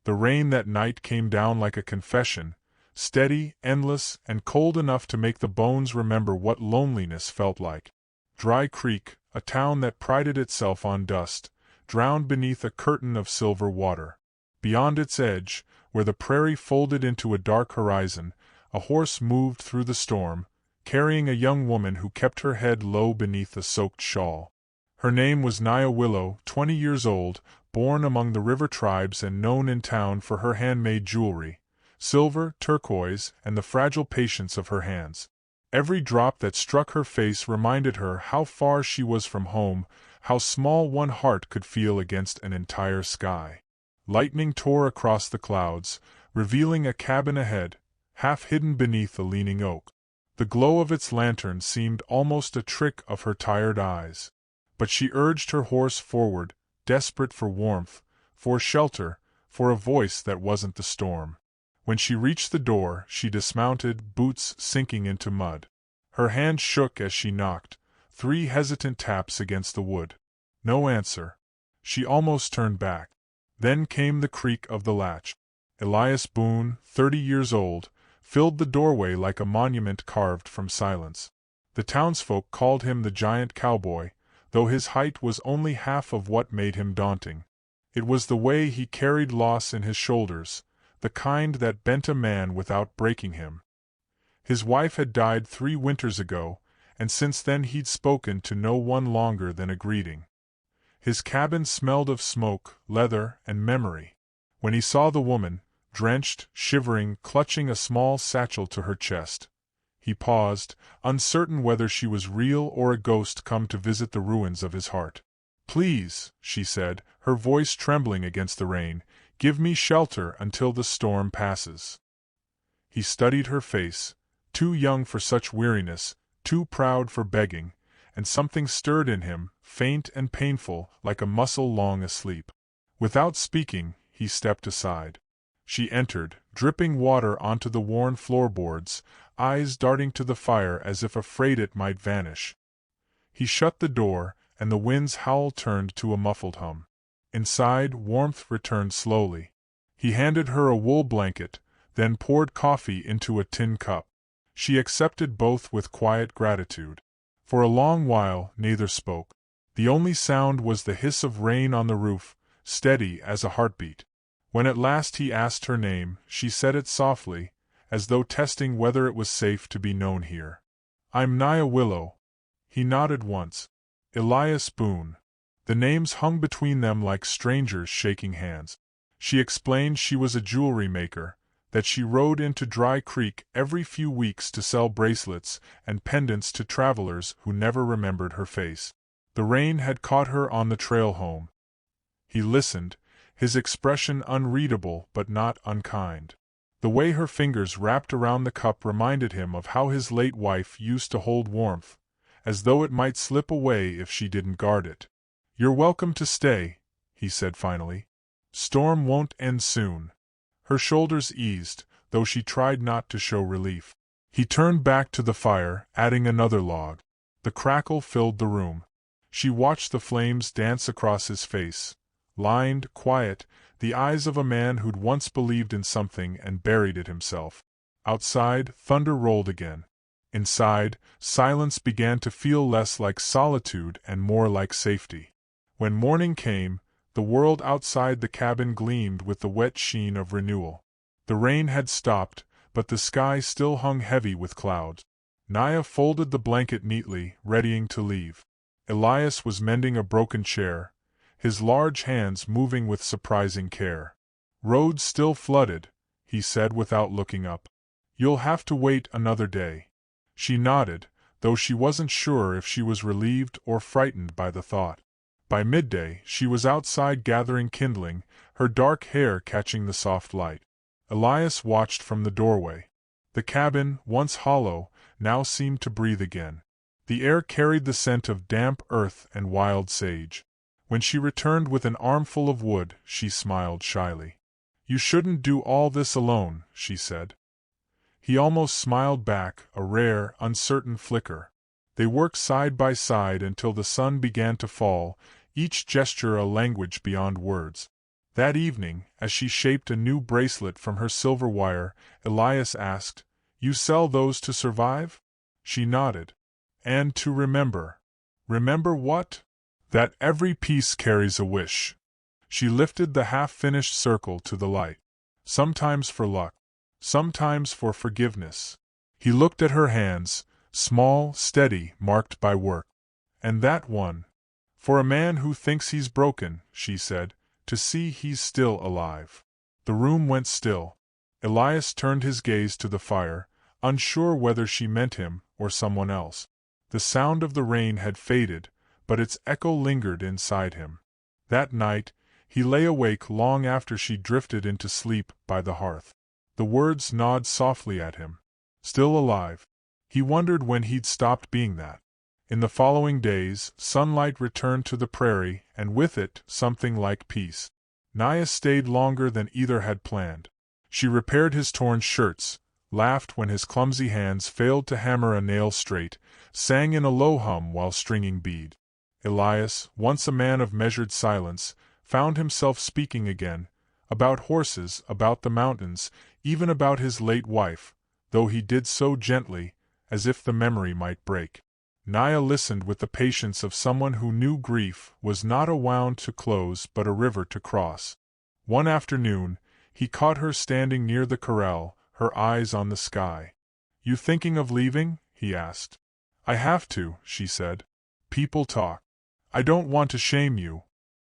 The rain that night came down like a confession, steady, endless, and cold enough to make the bones remember what loneliness felt like. Dry Creek, a town that prided itself on dust, drowned beneath a curtain of silver water. Beyond its edge, where the prairie folded into a dark horizon, a horse moved through the storm, carrying a young woman who kept her head low beneath a soaked shawl. Her name was Nia Willow, 20 years old, born among the river tribes and known in town for her handmade jewelry, silver, turquoise, and the fragile patience of her hands. Every drop that struck her face reminded her how far she was from home, how small one heart could feel against an entire sky. Lightning tore across the clouds, revealing a cabin ahead, half hidden beneath a leaning oak. The glow of its lantern seemed almost a trick of her tired eyes. But she urged her horse forward, desperate for warmth, for shelter, for a voice that wasn't the storm. When she reached the door, she dismounted, boots sinking into mud. Her hand shook as she knocked, 3 hesitant taps against the wood. No answer. She almost turned back. Then came the creak of the latch. Elias Boone, 30 years old, filled the doorway like a monument carved from silence. The townsfolk called him the giant cowboy, though his height was only half of what made him daunting. It was the way he carried loss in his shoulders, the kind that bent a man without breaking him. His wife had died 3 winters ago, and since then he'd spoken to no one longer than a greeting. His cabin smelled of smoke, leather, and memory. When he saw the woman, drenched, shivering, clutching a small satchel to her chest, he paused, uncertain whether she was real or a ghost come to visit the ruins of his heart. "Please," she said, her voice trembling against the rain, "give me shelter until the storm passes." He studied her face, too young for such weariness, too proud for begging, and something stirred in him, faint and painful, like a muscle long asleep. Without speaking, he stepped aside. She entered, dripping water onto the worn floorboards, eyes darting to the fire as if afraid it might vanish. He shut the door, and the wind's howl turned to a muffled hum. Inside, warmth returned slowly. He handed her a wool blanket, then poured coffee into a tin cup. She accepted both with quiet gratitude. For a long while, neither spoke. The only sound was the hiss of rain on the roof, steady as a heartbeat. When at last he asked her name, she said it softly, as though testing whether it was safe to be known here. "I'm Nia Willow." He nodded once. "Elias Boone." The names hung between them like strangers shaking hands. She explained she was a jewelry maker, that she rode into Dry Creek every few weeks to sell bracelets and pendants to travelers who never remembered her face. The rain had caught her on the trail home. He listened, his expression unreadable but not unkind. The way her fingers wrapped around the cup reminded him of how his late wife used to hold warmth, as though it might slip away if she didn't guard it. "You're welcome to stay," he said finally. "Storm won't end soon." Her shoulders eased, though she tried not to show relief. He turned back to the fire, adding another log. The crackle filled the room. She watched the flames dance across his face, lined, quiet, the eyes of a man who'd once believed in something and buried it himself. Outside, thunder rolled again. Inside, silence began to feel less like solitude and more like safety. When morning came, the world outside the cabin gleamed with the wet sheen of renewal. The rain had stopped, but the sky still hung heavy with clouds. Nia folded the blanket neatly, readying to leave. Elias was mending a broken chair, his large hands moving with surprising care. "Roads still flooded," he said without looking up. "You'll have to wait another day." She nodded, though she wasn't sure if she was relieved or frightened by the thought. By midday, she was outside gathering kindling, her dark hair catching the soft light. Elias watched from the doorway. The cabin, once hollow, now seemed to breathe again. The air carried the scent of damp earth and wild sage. When she returned with an armful of wood, she smiled shyly. "You shouldn't do all this alone," she said. He almost smiled back, a rare, uncertain flicker. They worked side by side until the sun began to fall, each gesture a language beyond words. That evening, as she shaped a new bracelet from her silver wire, Elias asked, "You sell those to survive?" She nodded. "And to remember." "Remember what?" "That every piece carries a wish." She lifted the half-finished circle to the light. "Sometimes for luck. Sometimes for forgiveness." He looked at her hands, small, steady, marked by work. "And that one?" "For a man who thinks he's broken," she said, "to see he's still alive." The room went still. Elias turned his gaze to the fire, unsure whether she meant him or someone else. The sound of the rain had faded, but its echo lingered inside him. That night, he lay awake long after she drifted into sleep by the hearth. The words gnawed softly at him. Still alive. He wondered when he'd stopped being that. In the following days, sunlight returned to the prairie, and with it, something like peace. Naya stayed longer than either had planned. She repaired his torn shirts, laughed when his clumsy hands failed to hammer a nail straight, sang in a low hum while stringing bead. Elias, once a man of measured silence, found himself speaking again, about horses, about the mountains, even about his late wife, though he did so gently, as if the memory might break. Naya listened with the patience of someone who knew grief was not a wound to close but a river to cross. One afternoon, he caught her standing near the corral, her eyes on the sky. "You thinking of leaving?" he asked. "I have to," she said. "People talk. I don't want to shame you."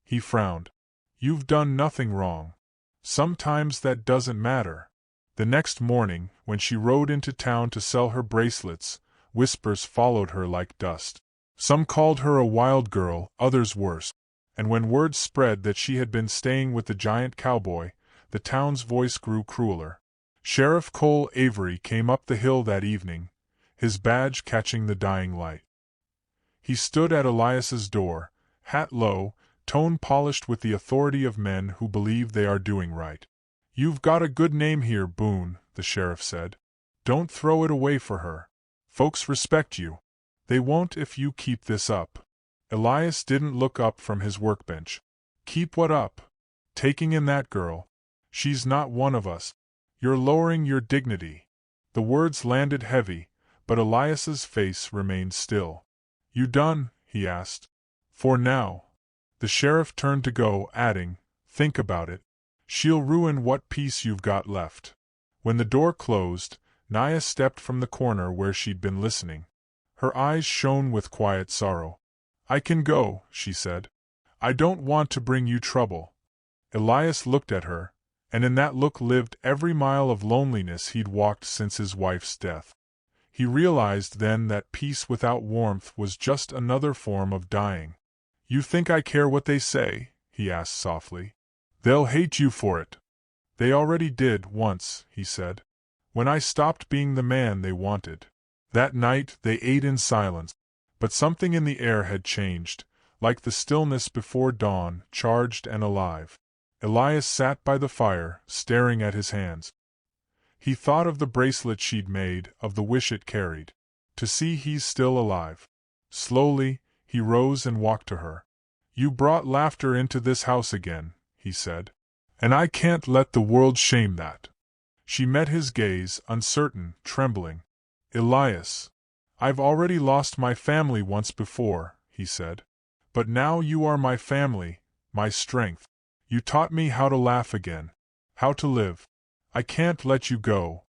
He frowned. "You've done nothing wrong. Sometimes that doesn't matter." The next morning, when she rode into town to sell her bracelets, whispers followed her like dust. Some called her a wild girl, others worse. And when word spread that she had been staying with the giant cowboy, the town's voice grew crueler. Sheriff Cole Avery came up the hill that evening, his badge catching the dying light. He stood at Elias's door, hat low, tone polished with the authority of men who believe they are doing right. "You've got a good name here, Boone," the sheriff said. "Don't throw it away for her. Folks respect you. They won't if you keep this up." Elias didn't look up from his workbench. "Keep what up?" "Taking in that girl. She's not one of us. You're lowering your dignity." The words landed heavy, but Elias's face remained still. "You done?" he asked. "For now." The sheriff turned to go, adding, "Think about it. She'll ruin what peace you've got left." When the door closed, Naya stepped from the corner where she'd been listening. Her eyes shone with quiet sorrow. "I can go," she said. "I don't want to bring you trouble." Elias looked at her, and in that look lived every mile of loneliness he'd walked since his wife's death. He realized then that peace without warmth was just another form of dying. "You think I care what they say?" he asked softly. "They'll hate you for it." "They already did, once," he said. "When I stopped being the man they wanted." That night they ate in silence, but something in the air had changed, like the stillness before dawn, charged and alive. Elias sat by the fire, staring at his hands. He thought of the bracelet she'd made, of the wish it carried. To see he's still alive. Slowly, he rose and walked to her. "You brought laughter into this house again," he said. "And I can't let the world shame that." She met his gaze, uncertain, trembling. "Elias, I've already lost my family once before," he said. "But now you are my family, my strength. You taught me how to laugh again, how to live. I can't let you go."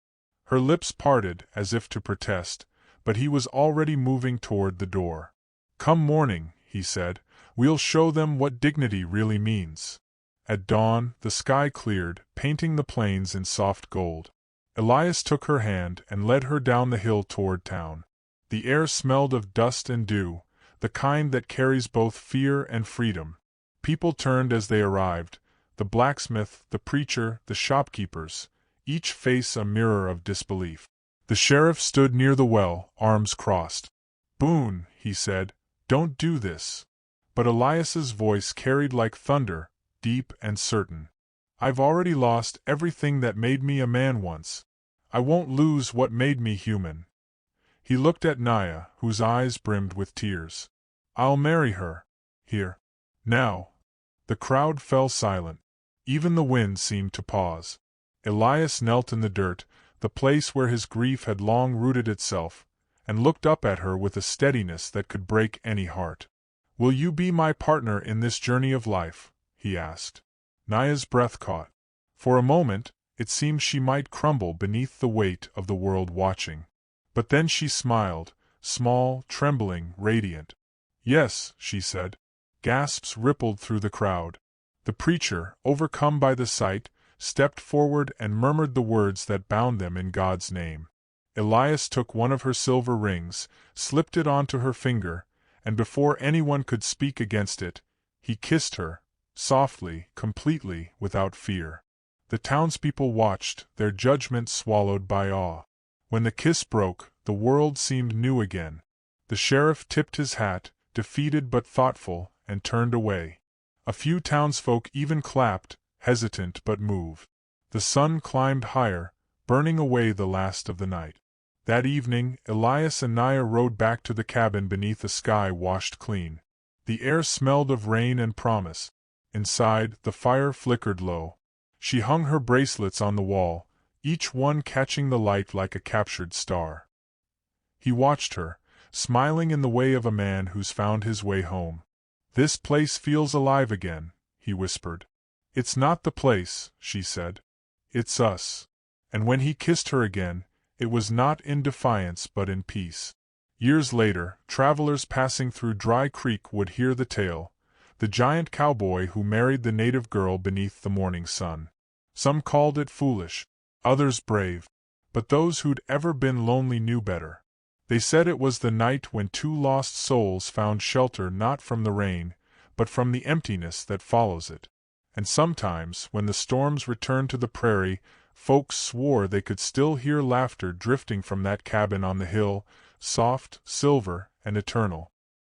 Her lips parted as if to protest, but he was already moving toward the door. "Come morning," he said, "we'll show them what dignity really means." At dawn, the sky cleared, painting the plains in soft gold. Elias took her hand and led her down the hill toward town. The air smelled of dust and dew, the kind that carries both fear and freedom. People turned as they arrived, the blacksmith, the preacher, the shopkeepers, each face a mirror of disbelief. The sheriff stood near the well, arms crossed. "Boone," he said, "don't do this." But Elias's voice carried like thunder, deep and certain. "I've already lost everything that made me a man once. I won't lose what made me human." He looked at Naya, whose eyes brimmed with tears. "I'll marry her. Here. Now." The crowd fell silent. Even the wind seemed to pause. Elias knelt in the dirt, the place where his grief had long rooted itself, and looked up at her with a steadiness that could break any heart. "Will you be my partner in this journey of life?" he asked. Naya's breath caught. For a moment, it seemed she might crumble beneath the weight of the world watching. But then she smiled, small, trembling, radiant. "Yes," she said. Gasps rippled through the crowd. The preacher, overcome by the sight, stepped forward and murmured the words that bound them in God's name. Elias took one of her silver rings, slipped it onto her finger, and before anyone could speak against it, he kissed her, softly, completely, without fear. The townspeople watched, their judgment swallowed by awe. When the kiss broke, the world seemed new again. The sheriff tipped his hat, defeated but thoughtful, and turned away. A few townsfolk even clapped, hesitant but moved. The sun climbed higher, burning away the last of the night. That evening, Elias and Naya rode back to the cabin beneath a sky washed clean. The air smelled of rain and promise. Inside, the fire flickered low. She hung her bracelets on the wall, each one catching the light like a captured star. He watched her, smiling in the way of a man who's found his way home. "This place feels alive again," he whispered. "It's not the place," she said. "It's us." And when he kissed her again, it was not in defiance but in peace. Years later, travelers passing through Dry Creek would hear the tale, the giant cowboy who married the native girl beneath the morning sun. Some called it foolish, others brave, but those who'd ever been lonely knew better. They said it was the night when two lost souls found shelter not from the rain, but from the emptiness that follows it. And sometimes, when the storms returned to the prairie, folks swore they could still hear laughter drifting from that cabin on the hill, soft, silver, and eternal.